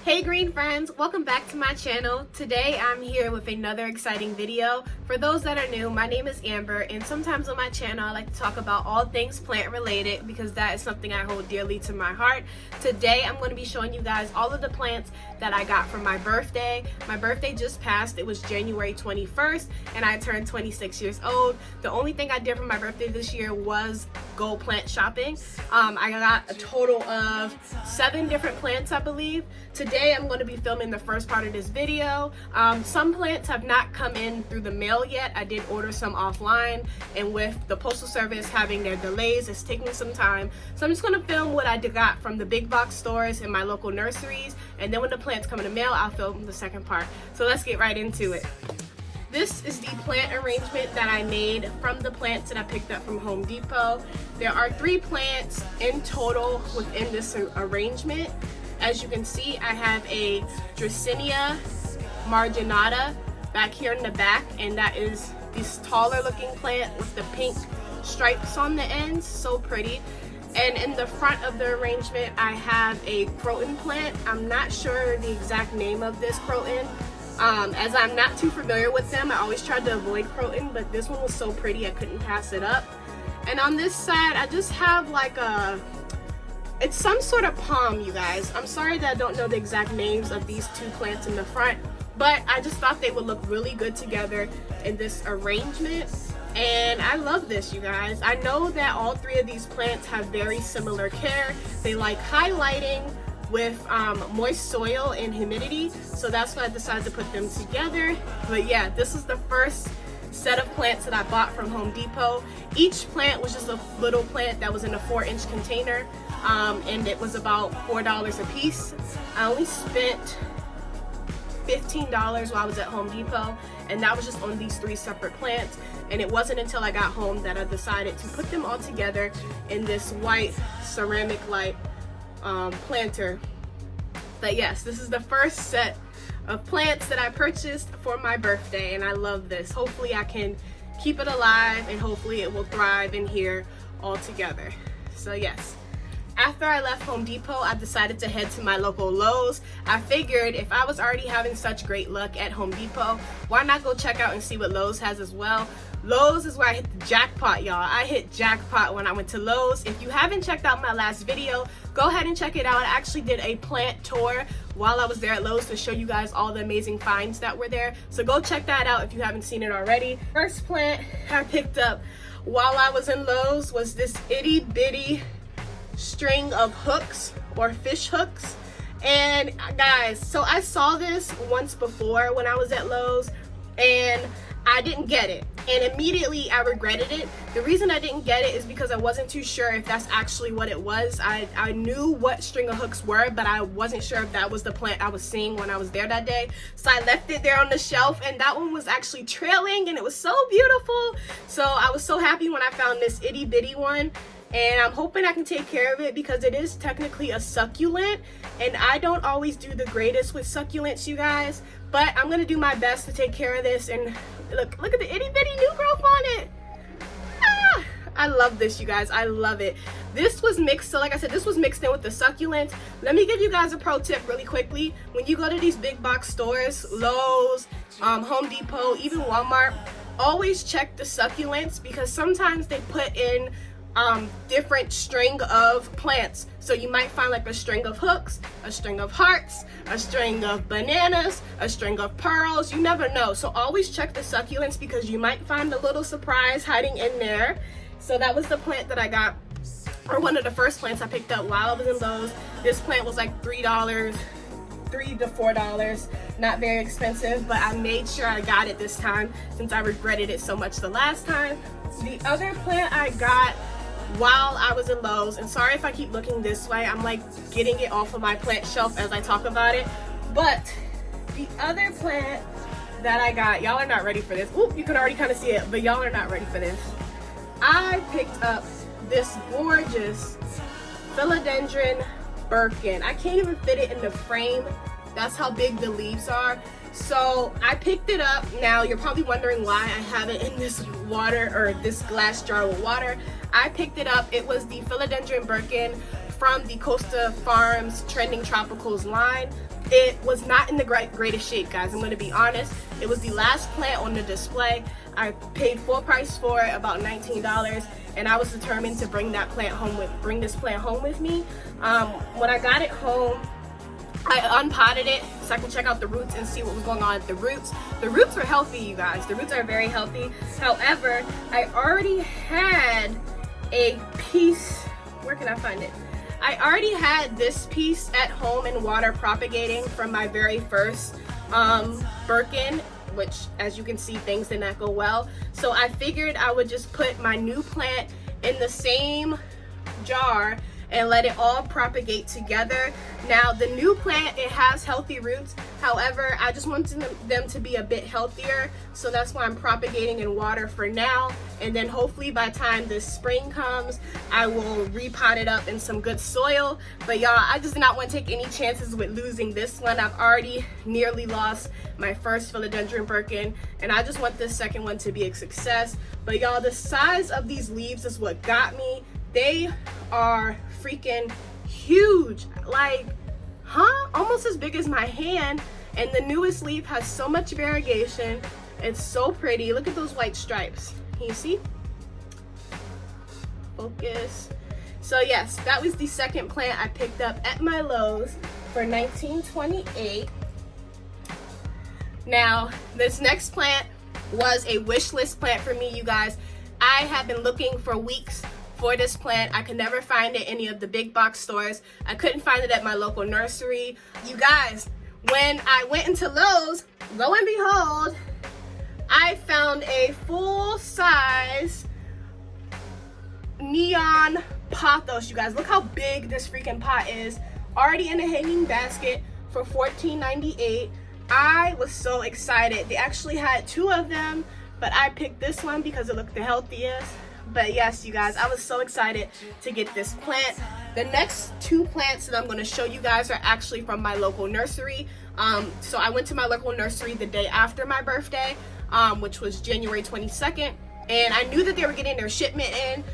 Hey green friends, welcome back to my channel. Today I'm here with another exciting video. For those that are new, my name is Amber, and sometimes on my channel I like to talk about all things plant related because that is something I hold dearly to my heart. Today I'm going to be showing you guys all of the plants that I got for my birthday. My birthday just passed. It was January 21st and I turned 26 years old. The only thing I did for my birthday this year was go plant shopping. I got a total of 7 different plants, I believe. Today I'm going to be filming the first part of this video. Some plants have not come in through the mail yet. I did order some offline, and with the postal service having their delays, it's taking some time. So I'm just going to film what I got from the big box stores and my local nurseries, and then when the plants come in the mail, I'll film the second part. So let's get right into it. This is the plant arrangement that I made from the plants that I picked up from Home Depot. There are 3 plants in total within this arrangement. As you can see, I have a Dracaena marginata back here in the back, and that is this taller looking plant with the pink stripes on the ends, so pretty. And in the front of the arrangement, I have a croton plant. I'm not sure the exact name of this croton. As I'm not too familiar with them, I always tried to avoid croton, but this one was so pretty I couldn't pass it up. And on this side, I just have like it's some sort of palm, you guys. I'm sorry that I don't know the exact names of these 2 plants in the front, but I just thought they would look really good together in this arrangement. And I love this, you guys. I know that all 3 of these plants have very similar care. They like highlighting with moist soil and humidity, so that's why I decided to put them together. But yeah, this is the first set of plants that I bought from Home Depot. Each plant was just a little plant that was in a 4-inch container, and it was about $4 a piece. I only spent $15 while I was at Home Depot, and that was just on these 3 separate plants. And it wasn't until I got home that I decided to put them all together in this white ceramic light planter. But yes, this is the first set of plants that I purchased for my birthday, and I love this. Hopefully I can keep it alive, and hopefully it will thrive in here all together. So yes, after I left Home Depot, I decided to head to my local Lowe's. I figured if I was already having such great luck at Home Depot, why not go check out and see what Lowe's has as well. Lowe's is where I hit the jackpot, y'all. I hit jackpot when I went to Lowe's. If you haven't checked out my last video, go ahead and check it out. I actually did a plant tour while I was there at Lowe's to show you guys all the amazing finds that were there. So go check that out if you haven't seen it already. First plant I picked up while I was in Lowe's was this itty bitty string of hooks or fish hooks. And guys, so I saw this once before when I was at Lowe's, and I didn't get it, and immediately I regretted it. The reason I didn't get it is because I wasn't too sure if that's actually what it was. I knew what string of hooks were, but I wasn't sure if that was the plant I was seeing when I was there that day. So I left it there on the shelf, and that one was actually trailing, and it was so beautiful. So I was so happy when I found this itty bitty one, and I'm hoping I can take care of it because it is technically a succulent, and I don't always do the greatest with succulents, you guys, but I'm gonna do my best to take care of this. And look at the itty bitty new growth on it. I love this, you guys. I love it. This was mixed, so like I said, this was mixed in with the succulents. Let me give you guys a pro tip really quickly. When you go to these big box stores, Lowe's, Home Depot, even Walmart, always check the succulents because sometimes they put in different string of plants. So you might find like a string of hooks, a string of hearts, a string of bananas, a string of pearls. You never know. So always check the succulents because you might find a little surprise hiding in there. So that was the plant that I got, or one of the first plants I picked up while I was in Lowe's. This plant was like $3 to $4, not very expensive, but I made sure I got it this time since I regretted it so much the last time. The other plant I got while I was in Lowe's, and sorry if I keep looking this way, I'm like getting it off of my plant shelf as I talk about it, but the other plant that I got, y'all are not ready for this. Oop, you can already kind of see it, but y'all are not ready for this. I picked up this gorgeous Philodendron Birkin. I can't even fit it in the frame. That's how big the leaves are. So I picked it up. Now you're probably wondering why I have it in this water, or this glass jar with water. I picked it up. It was the Philodendron Birkin from the Costa Farms Trending Tropicals line. it was not in the greatest shape, guys. I'm going to be honest. It was the last plant on the display. I paid full price for it, about $19, and I was determined to bring this plant home with me. When I got it home, I unpotted it so I can check out the roots and see what was going on with the roots. The roots are healthy, you guys. The roots are very healthy. However, I already had a piece. Where can I find it? I already had this piece at home in water propagating from my very first Birkin, which, as you can see, things did not go well. So I figured I would just put my new plant in the same jar and let it all propagate together. Now, the new plant, it has healthy roots. However, I just wanted them to be a bit healthier, so that's why I'm propagating in water for now. And then hopefully by the time this spring comes, I will repot it up in some good soil. But y'all, I just did not want to take any chances with losing this one. I've already nearly lost my first Philodendron Birkin, and I just want this second one to be a success. But y'all, the size of these leaves is what got me. They are freaking huge, like, almost as big as my hand. And the newest leaf has so much variegation. It's so pretty. Look at those white stripes. Can you see? Focus. So yes, that was the second plant I picked up at my Lowe's for $19.28. Now, this next plant was a wish list plant for me, you guys. I have been looking for weeks for this plant. I could never find it in any of the big box stores. I couldn't find it at my local nursery. You guys, when I went into Lowe's, lo and behold, I found a full-size neon pothos. You guys, look how big this freaking pot is. Already in a hanging basket for $14.98. I was so excited. They actually had two of them, but I picked this one because it looked the healthiest. But yes, you guys, I was so excited to get this plant. The next two plants that I'm going to show you guys are actually from my local nursery. So I went to my local nursery the day after my birthday, which was January 22nd, and I knew that they were getting their shipment in.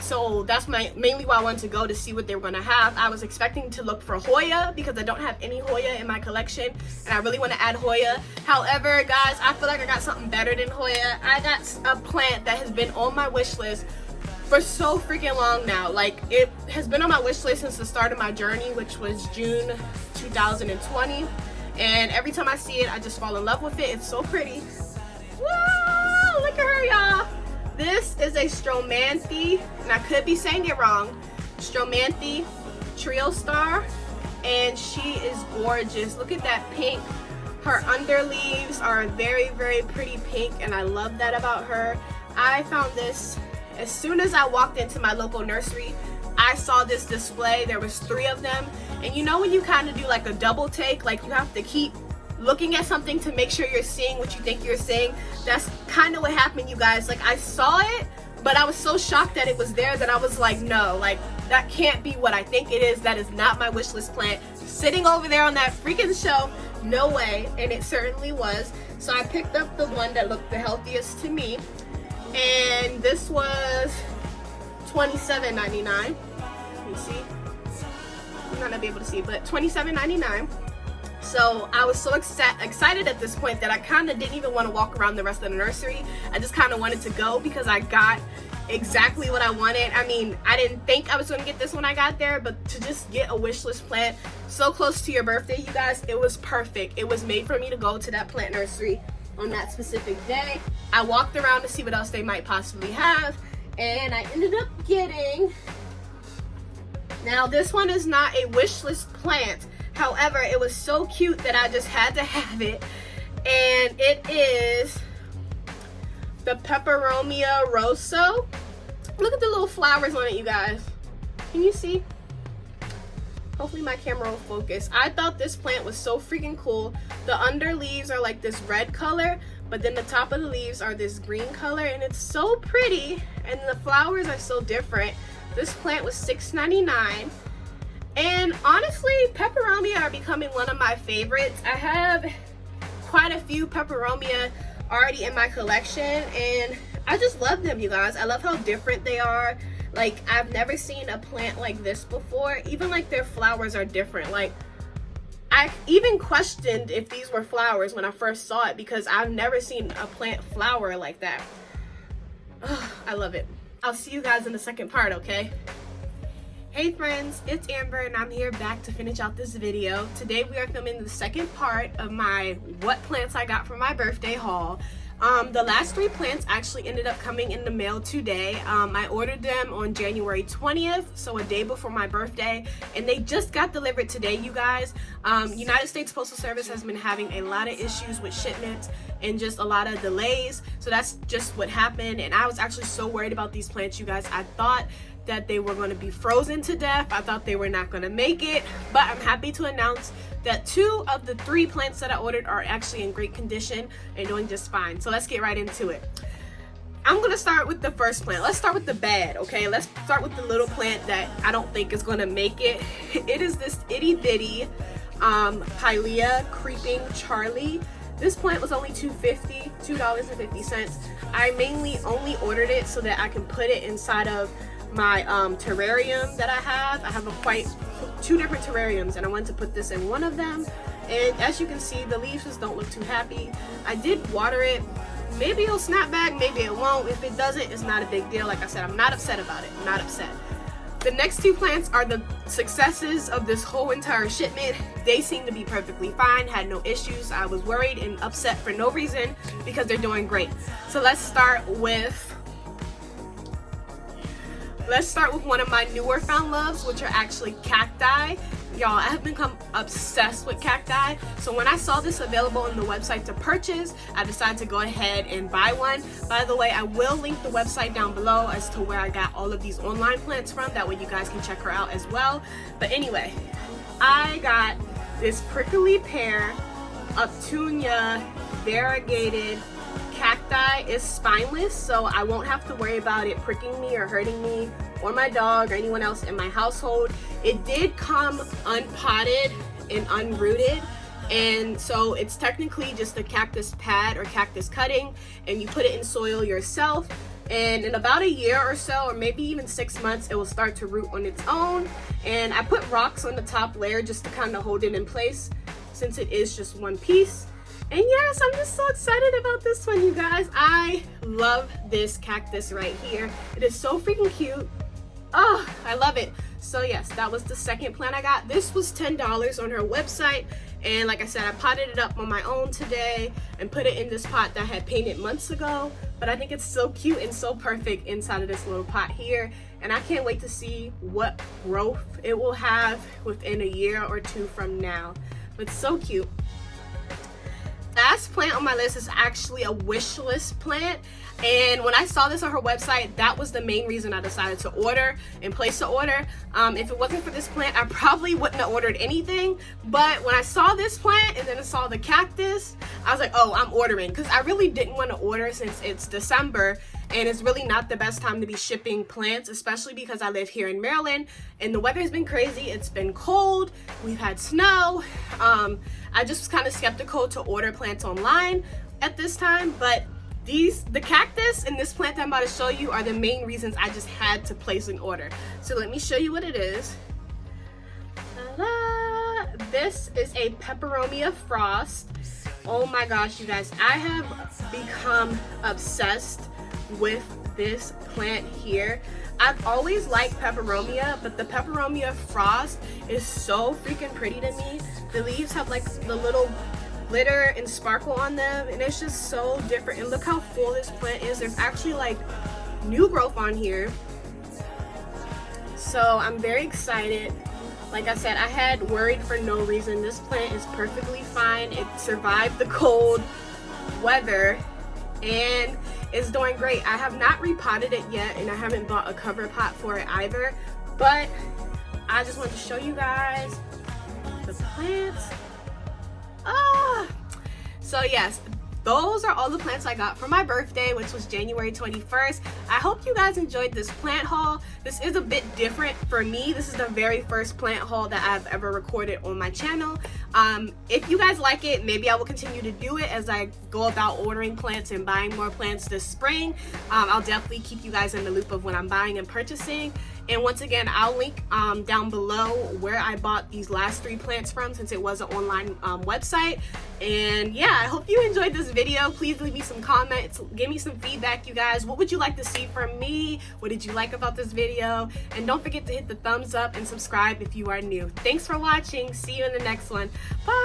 So that's mainly why I wanted to go to see what they were going to have. I was expecting to look for Hoya because I don't have any Hoya in my collection, and I really want to add Hoya. However, guys, I feel like I got something better than Hoya. I got a plant that has been on my wish list for so freaking long now. Like, it has been on my wish list since the start of my journey, which was June 2020. And every time I see it, I just fall in love with it. It's so pretty. Whoa, look at her, y'all. This is a Stromanthid, and I could be saying it wrong, Stromanthid Triostar, and she is gorgeous. Look at that pink. Her underleaves are very, very pretty pink, and I love that about her. I found this as soon as I walked into my local nursery. I saw this display. There was 3 of them, and you know when you kind of do like a double take, like you have to keep looking at something to make sure you're seeing what you think you're seeing. That's kind of what happened, you guys. Like, I saw it, but I was so shocked that it was there that I was like, no, like, that can't be what I think it is. That is not my wish list plant sitting over there on that freaking shelf. No way. And it certainly was. So I picked up the one that looked the healthiest to me, and this was $27.99. You see? I'm not gonna be able to see, but $27.99. So I was so excited at this point that I kind of didn't even want to walk around the rest of the nursery. I just kind of wanted to go because I got exactly what I wanted. I mean, I didn't think I was going to get this when I got there, but to just get a wish list plant so close to your birthday, you guys, it was perfect. It was made for me to go to that plant nursery on that specific day. I walked around to see what else they might possibly have, and I ended up getting, now this one is not a wish list plant. However, it was so cute that I just had to have it, and it is the Pepperomia Rosso. Look at the little flowers on it, you guys. Can you see? Hopefully my camera will focus. I thought this plant was so freaking cool. The under leaves are like this red color, but then the top of the leaves are this green color, and it's so pretty, and the flowers are so different. This plant was $6.99. And honestly, Peperomia are becoming one of my favorites. I have quite a few Peperomia already in my collection, and I just love them, you guys. I love how different they are. Like, I've never seen a plant like this before. Even like their flowers are different. Like, I even questioned if these were flowers when I first saw it because I've never seen a plant flower like that. Ugh, I love it. I'll see you guys in the second part, okay? Hey friends, it's Amber and I'm here back to finish out this video. Today we are filming the second part of my what plants I got for my birthday haul. The last 3 plants actually ended up coming in the mail today. I ordered them on January 20th, so a day before my birthday, and they just got delivered today, you guys. United States Postal Service has been having a lot of issues with shipments and just a lot of delays, so that's just what happened. And I was actually so worried about these plants, you guys. I thought that they were going to be frozen to death. I thought they were not going to make it, but I'm happy to announce that 2 of the 3 plants that I ordered are actually in great condition and doing just fine. So let's get right into it. I'm gonna start with the first plant. Let's start with the bad, okay? Let's start with the little plant that I don't think is gonna make it. It is this itty bitty Pilea Creeping Charlie. This plant was only $2.50. I mainly only ordered it so that I can put it inside of my terrarium that I have. I have 2 different terrariums and I wanted to put this in one of them. And as you can see, the leaves just don't look too happy. I did water it. Maybe it'll snap back, maybe it won't. If it doesn't, it's not a big deal. Like I said, I'm not upset about it. I'm not upset. The next 2 plants are the successes of this whole entire shipment. They seem to be perfectly fine, had no issues. I was worried and upset for no reason because they're doing great. So let's start with one of my newer found loves, which are actually cacti. Y'all, I have become obsessed with cacti. So when I saw this available on the website to purchase, I decided to go ahead and buy one. By the way, I will link the website down below as to where I got all of these online plants from. That way you guys can check her out as well. But anyway, I got this prickly pear of Tunia variegated cacti. Is spineless, so I won't have to worry about it pricking me or hurting me or my dog or anyone else in my household. It did come unpotted and unrooted, and so it's technically just a cactus pad or cactus cutting, and you put it in soil yourself, and in about a year or so, or maybe even 6 months, it will start to root on its own. And I put rocks on the top layer just to kind of hold it in place since it is just one piece. And yes, I'm just so excited about this one, you guys. I love this cactus right here. It is so freaking cute. Oh, I love it. So yes, that was the second plant I got. This was $10 on her website. And like I said, I potted it up on my own today and put it in this pot that I had painted months ago. But I think it's so cute and so perfect inside of this little pot here. And I can't wait to see what growth it will have within a year or 2 from now. But so cute. Last plant on my list is actually a wish list plant, and when I saw this on her website, that was the main reason I decided to order and place the order. If it wasn't for this plant, I probably wouldn't have ordered anything, but when I saw this plant and then I saw the cactus, I was like, oh, I'm ordering, because I really didn't want to order since it's December and it's really not the best time to be shipping plants, especially because I live here in Maryland and the weather's been crazy. It's been cold, we've had snow. I just was kind of skeptical to order plants online at this time, but the cactus and this plant that I'm about to show you are the main reasons I just had to place an order. So let me show you what it is. Ta-da! This is a Peperomia Frost. Oh my gosh, you guys, I have become obsessed with this plant here. I've always liked Peperomia, but the Peperomia Frost is so freaking pretty to me. The leaves have like the little glitter and sparkle on them, and it's just so different. And look how full this plant is. There's actually like new growth on here. So I'm very excited. Like I said, I had worried for no reason. This plant is perfectly fine. It survived the cold weather and it's doing great. I have not repotted it yet, and I haven't bought a cover pot for it either, but I just wanted to show you guys the plants. So yes, those are all the plants I got for my birthday, which was January 21st. I hope you guys enjoyed this plant haul. This is a bit different for me. This is the very first plant haul that I've ever recorded on my channel. If you guys like it, maybe I will continue to do it as I go about ordering plants and buying more plants this spring. I'll definitely keep you guys in the loop of when I'm buying and purchasing. And once again, I'll link down below where I bought these last 3 plants from, since it was an online website. And yeah, I hope you enjoyed this video. Please leave me some comments, give me some feedback, you guys. What would you like to see from me? What did you like about this video? And don't forget to hit the thumbs up and subscribe if you are new. Thanks for watching. See you in the next one. Bye.